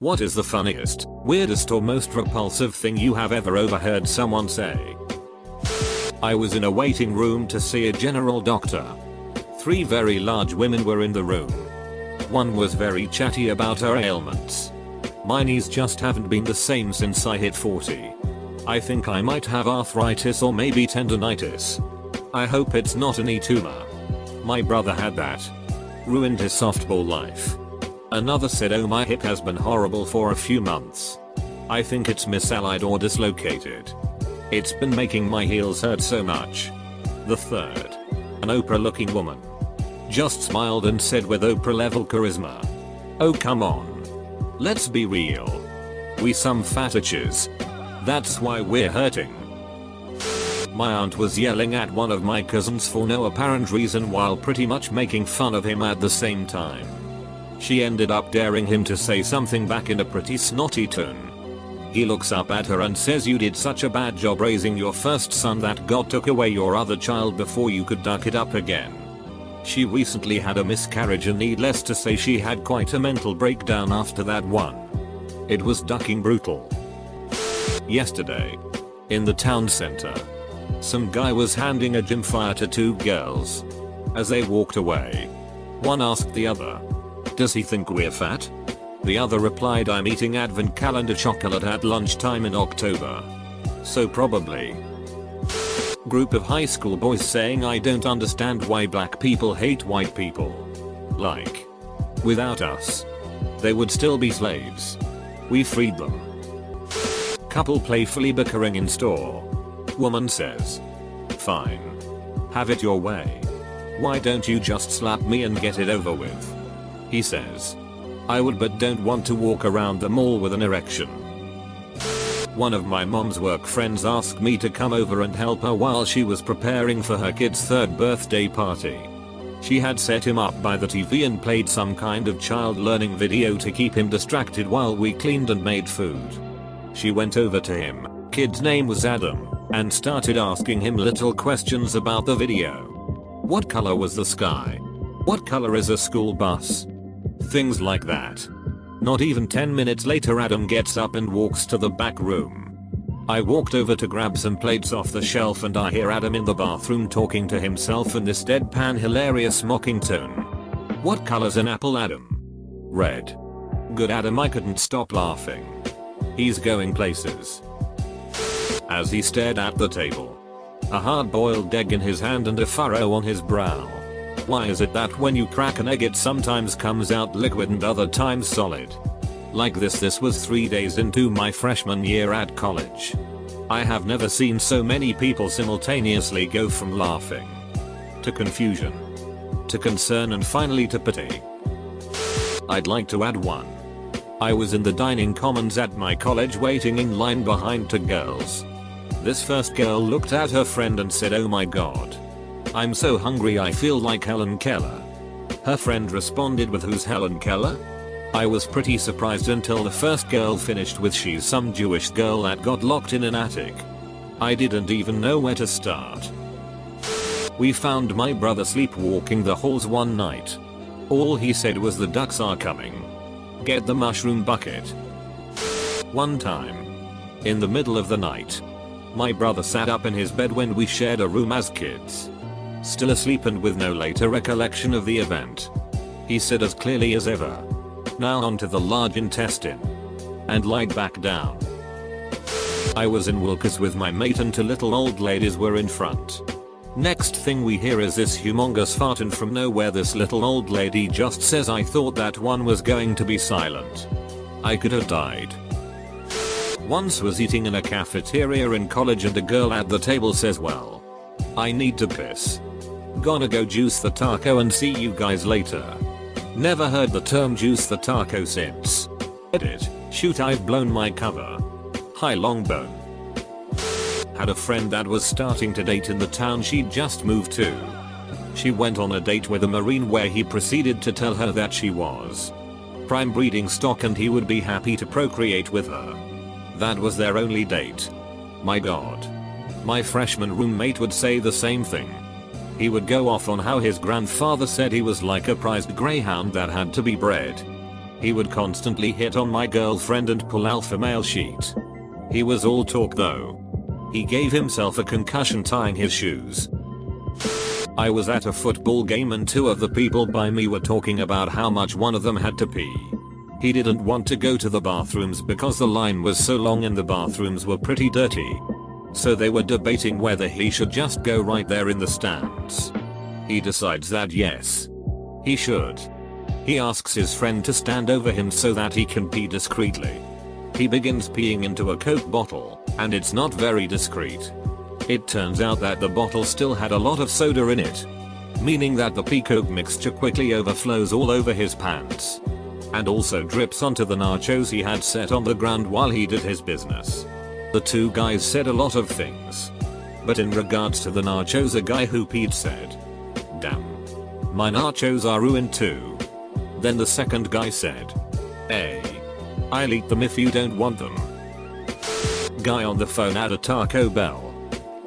What is the funniest, weirdest or most repulsive thing you have ever overheard someone say? I was in a waiting room to see a general doctor. 3 very large women were in the room. One was very chatty about her ailments. My knees just haven't been the same since I hit 40. I think I might have arthritis or maybe tendonitis. I hope it's not a knee tumor. My brother had that. Ruined his softball life. Another said, oh, my hip has been horrible for a few months. I think it's misallied or dislocated. It's been making my heels hurt so much. The third, an Oprah looking woman, just smiled and said with Oprah level charisma, oh come on. Let's be real. We some fattiches. That's why we're hurting. My aunt was yelling at one of my cousins for no apparent reason while pretty much making fun of him at the same time. She ended up daring him to say something back in a pretty snotty tone. He looks up at her and says, you did such a bad job raising your first son that God took away your other child before you could duck it up again. She recently had a miscarriage and needless to say she had quite a mental breakdown after that one. It was ducking brutal. Yesterday, in the town center, some guy was handing a gym flyer to 2 girls. As they walked away, one asked the other, does he think we're fat? The other replied, I'm eating advent calendar chocolate at lunchtime in October. So probably. Group of high school boys saying, I don't understand why black people hate white people. Like, without us, they would still be slaves. We freed them. Couple playfully bickering in store. Woman says, fine. Have it your way. Why don't you just slap me and get it over with? He says, I would but don't want to walk around the mall with an erection. One of my mom's work friends asked me to come over and help her while she was preparing for her kid's 3rd birthday party. She had set him up by the TV and played some kind of child learning video to keep him distracted while we cleaned and made food. She went over to him, kid's name was Adam, and started asking him little questions about the video. What color was the sky? What color is a school bus? Things like that. Not even 10 minutes later Adam gets up and walks to the back room. I walked over to grab some plates off the shelf and I hear Adam in the bathroom talking to himself in this deadpan hilarious mocking tone. What color's an apple, Adam? Red. Good, Adam. I couldn't stop laughing. He's going places. As he stared at the table, a hard-boiled egg in his hand and a furrow on his brow. Why is it that when you crack an egg it sometimes comes out liquid and other times solid? Like this. This was 3 days into my freshman year at college. I have never seen so many people simultaneously go from laughing to confusion to concern and finally to pity. I'd like to add one. I was in the dining commons at my college waiting in line behind 2 girls. This first girl looked at her friend and said, oh my god. I'm so hungry I feel like Helen Keller. Her friend responded with, who's Helen Keller? I was pretty surprised until the first girl finished with, she's some Jewish girl that got locked in an attic. I didn't even know where to start. We found my brother sleepwalking the halls one night. All he said was, the ducks are coming. Get the mushroom bucket. One time, in the middle of the night, my brother sat up in his bed when we shared a room as kids. Still asleep and with no later recollection of the event. He said as clearly as ever, now onto the large intestine. And lied back down. I was in Wilkes with my mate and 2 little old ladies were in front. Next thing we hear is this humongous fart and from nowhere this little old lady just says, I thought that one was going to be silent. I could have died. Once was eating in a cafeteria in college and a girl at the table says, well, I need to piss. Gonna go juice the taco and see you guys later. Never heard the term juice the taco since. Edit. Shoot, I've blown my cover. Hi Longbone. Had a friend that was starting to date in the town she'd just moved to. She went on a date with a Marine where he proceeded to tell her that she was prime breeding stock and he would be happy to procreate with her. That was their only date. My god. My freshman roommate would say the same thing. He would go off on how his grandfather said he was like a prized greyhound that had to be bred. He would constantly hit on my girlfriend and pull alpha male shit. He was all talk though. He gave himself a concussion tying his shoes. I was at a football game and two of the people by me were talking about how much one of them had to pee. He didn't want to go to the bathrooms because the line was so long and the bathrooms were pretty dirty. So they were debating whether he should just go right there in the stands. He decides that yes, he should. He asks his friend to stand over him so that he can pee discreetly. He begins peeing into a Coke bottle, and it's not very discreet. It turns out that the bottle still had a lot of soda in it, meaning that the pea-Coke mixture quickly overflows all over his pants. And also drips onto the nachos he had set on the ground while he did his business. The two guys said a lot of things. But in regards to the nachos, a guy who peed said, "Damn. My nachos are ruined too." Then the second guy said, "Hey. I'll eat them if you don't want them." Guy on the phone at a Taco Bell.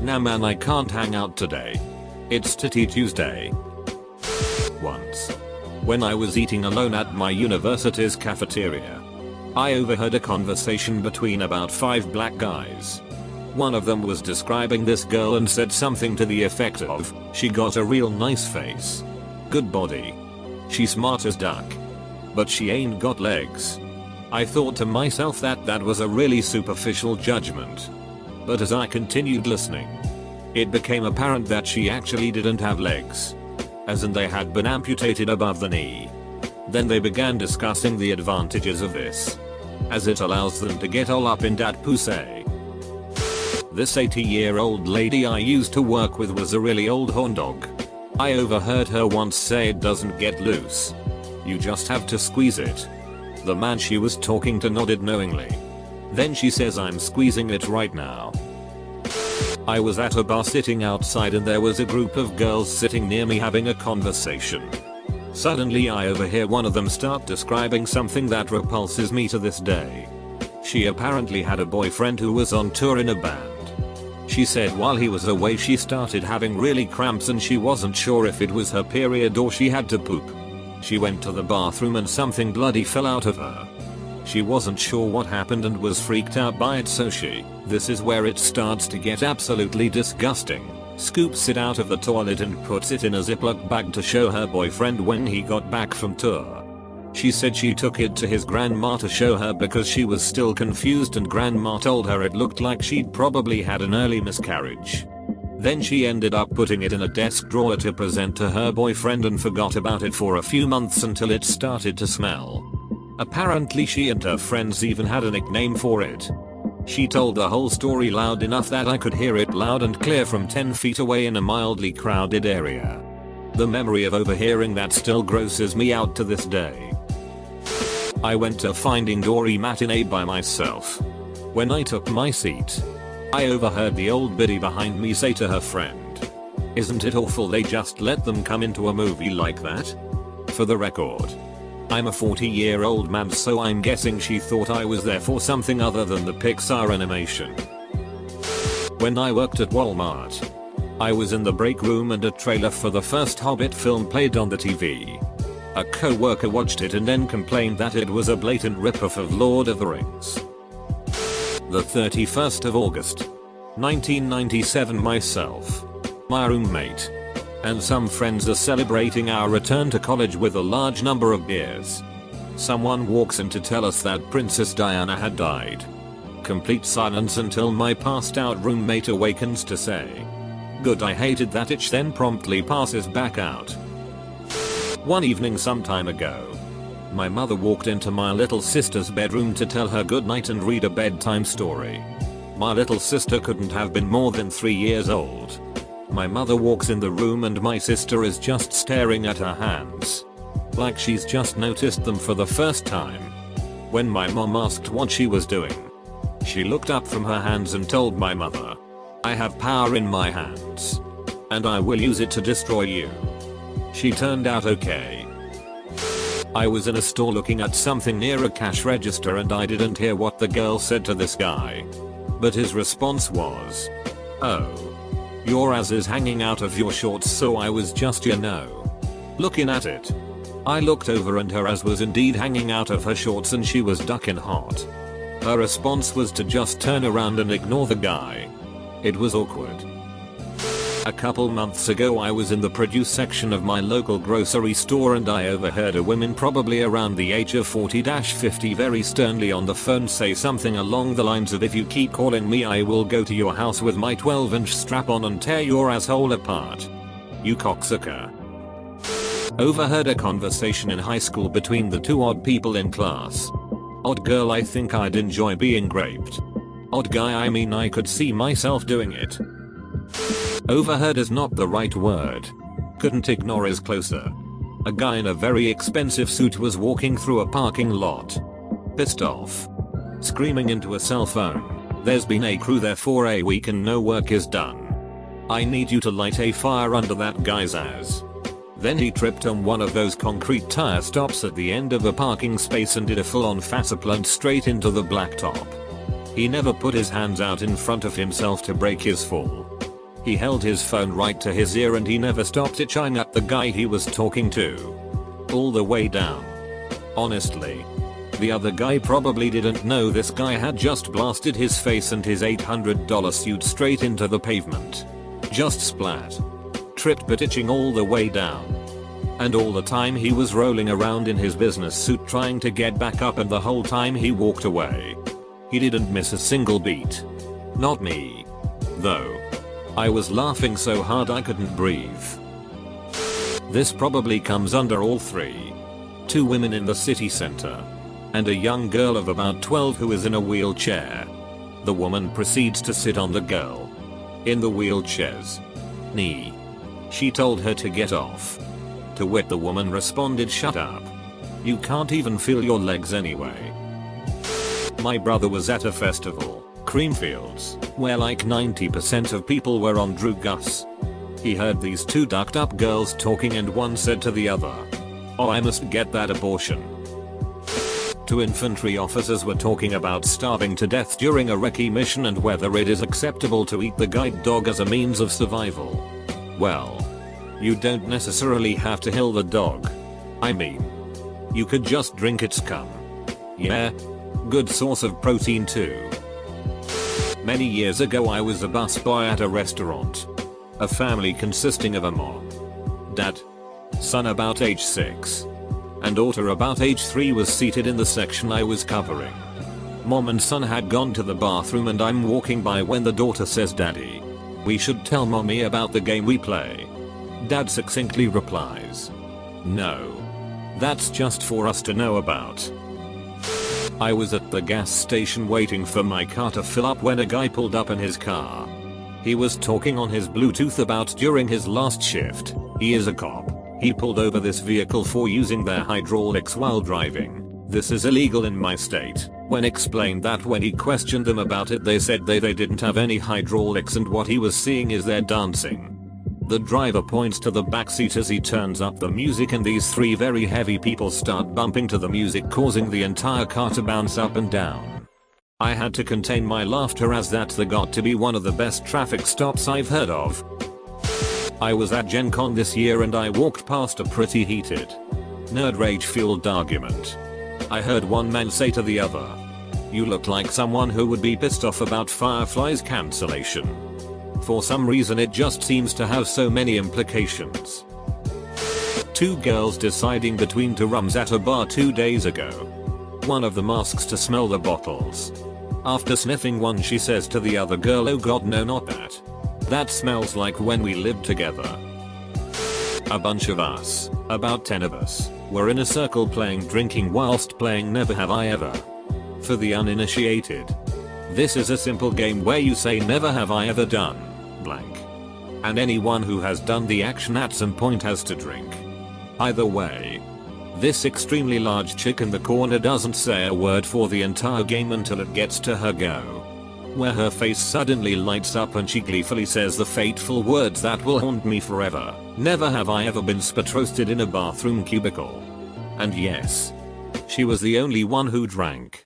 "Nah man, I can't hang out today. It's Titty Tuesday." Once, when I was eating alone at my university's cafeteria, I overheard a conversation between about 5 black guys. One of them was describing this girl and said something to the effect of, "She got a real nice face. Good body. She smart as duck. But she ain't got legs." I thought to myself that that was a really superficial judgment. But as I continued listening, it became apparent that she actually didn't have legs. As in they had been amputated above the knee. Then they began discussing the advantages of this, as it allows them to get all up in dat pussy. This 80-year-old lady I used to work with was a really old horn dog. I overheard her once say it doesn't get loose. You just have to squeeze it. The man she was talking to nodded knowingly. Then she says, "I'm squeezing it right now." I was at a bar sitting outside and there was a group of girls sitting near me having a conversation. Suddenly I overhear one of them start describing something that repulses me to this day. She apparently had a boyfriend who was on tour in a band. She said while he was away she started having really cramps and she wasn't sure if it was her period or she had to poop. She went to the bathroom and something bloody fell out of her. She wasn't sure what happened and was freaked out by it, so this is where it starts to get absolutely disgusting, scoops it out of the toilet and puts it in a Ziploc bag to show her boyfriend when he got back from tour. She said she took it to his grandma to show her because she was still confused and grandma told her it looked like she'd probably had an early miscarriage. Then she ended up putting it in a desk drawer to present to her boyfriend and forgot about it for a few months until it started to smell. Apparently she and her friends even had a nickname for it. She told the whole story loud enough that I could hear it loud and clear from 10 feet away in a mildly crowded area. The memory of overhearing that still grosses me out to this day. I went to Finding Dory matinee by myself. When I took my seat, I overheard the old biddy behind me say to her friend, "Isn't it awful they just let them come into a movie like that?" For the record, I'm a 40-year-old man, so I'm guessing she thought I was there for something other than the Pixar animation. When I worked at Walmart, I was in the break room and a trailer for the first Hobbit film played on the TV. A co-worker watched it and then complained that it was a blatant rip-off of Lord of the Rings. The 31st of August, 1997, myself, my roommate, and some friends are celebrating our return to college with a large number of beers. Someone walks in to tell us that Princess Diana had died. Complete silence until my passed out roommate awakens to say, "Good, I hated that itch," then promptly passes back out. One evening some time ago, my mother walked into my little sister's bedroom to tell her goodnight and read a bedtime story. My little sister couldn't have been more than 3 years old. My mother walks in the room and my sister is just staring at her hands, like she's just noticed them for the first time. When my mom asked what she was doing, she looked up from her hands and told my mother, "I have power in my hands, and I will use it to destroy you." She turned out okay. I was in a store looking at something near a cash register and I didn't hear what the girl said to this guy. But his response was, "Oh, your ass is hanging out of your shorts," so I was just looking at it. I looked over and her ass was indeed hanging out of her shorts and she was ducking hot. Her response was to just turn around and ignore the guy. It was awkward. A couple months ago I was in the produce section of my local grocery store and I overheard a woman probably around the age of 40-50 very sternly on the phone say something along the lines of, "If you keep calling me I will go to your house with my 12-inch strap-on and tear your asshole apart. You cocksucker." Overheard a conversation in high school between the two odd people in class. Odd girl: "I think I'd enjoy being raped." Odd guy: "I mean I could see myself doing it." Overheard is not the right word. Couldn't ignore is closer. A guy in a very expensive suit was walking through a parking lot. Pissed off. Screaming into a cell phone, "There's been a crew there for a week and no work is done. I need you to light a fire under that guy's ass." Then he tripped on one of those concrete tire stops at the end of a parking space and did a full-on faceplant straight into the blacktop. He never put his hands out in front of himself to break his fall. He held his phone right to his ear and he never stopped itching at the guy he was talking to. All the way down. Honestly. The other guy probably didn't know this guy had just blasted his face and his $800 suit straight into the pavement. Just splat. Tripped but itching all the way down. And all the time he was rolling around in his business suit trying to get back up, and the whole time he walked away. He didn't miss a single beat. Not me. Though. I was laughing so hard I couldn't breathe. This probably comes under all three. Two women in the city center. And a young girl of about 12 who is in a wheelchair. The woman proceeds to sit on the girl. In the wheelchair's knee. She told her to get off. To which the woman responded, "Shut up. You can't even feel your legs anyway." My brother was at a festival, Creamfields, where like 90% of people were on drugs. He heard these two ducked up girls talking and one said to the other, "Oh, I must get that abortion." Two infantry officers were talking about starving to death during a recce mission and whether it is acceptable to eat the guide dog as a means of survival. Well, you don't necessarily have to kill the dog. I mean, you could just drink its cum. Yeah, good source of protein too. Many years ago I was a busboy at a restaurant. A family consisting of a mom, dad, son about age 6, and daughter about age 3 was seated in the section I was covering. Mom and son had gone to the bathroom and I'm walking by when the daughter says, "Daddy, we should tell mommy about the game we play." Dad succinctly replies, "No. That's just for us to know about." I was at the gas station waiting for my car to fill up when a guy pulled up in his car. He was talking on his Bluetooth about during his last shift. He is a cop. He pulled over this vehicle for using their hydraulics while driving. This is illegal in my state. When explained that when he questioned them about it they said they didn't have any hydraulics and what he was seeing is their dancing. The driver points to the backseat as he turns up the music and these three very heavy people start bumping to the music, causing the entire car to bounce up and down. I had to contain my laughter as that's got to be one of the best traffic stops I've heard of. I was at Gen Con this year and I walked past a pretty heated, nerd rage fueled argument. I heard one man say to the other, "You look like someone who would be pissed off about Firefly's cancellation." For some reason it just seems to have so many implications. Two girls deciding between two rums at a bar 2 days ago. One of them asks to smell the bottles. After sniffing one she says to the other girl, "Oh god, no, not that. That smells like when we lived together." A bunch of us, about 10 of us, were in a circle playing drinking whilst playing Never Have I Ever. For the uninitiated, this is a simple game where you say never have I ever done blank. And anyone who has done the action at some point has to drink. Either way, this extremely large chick in the corner doesn't say a word for the entire game until it gets to her go, where her face suddenly lights up and she gleefully says the fateful words that will haunt me forever. Never have I ever been spit roasted in a bathroom cubicle. And yes, she was the only one who drank.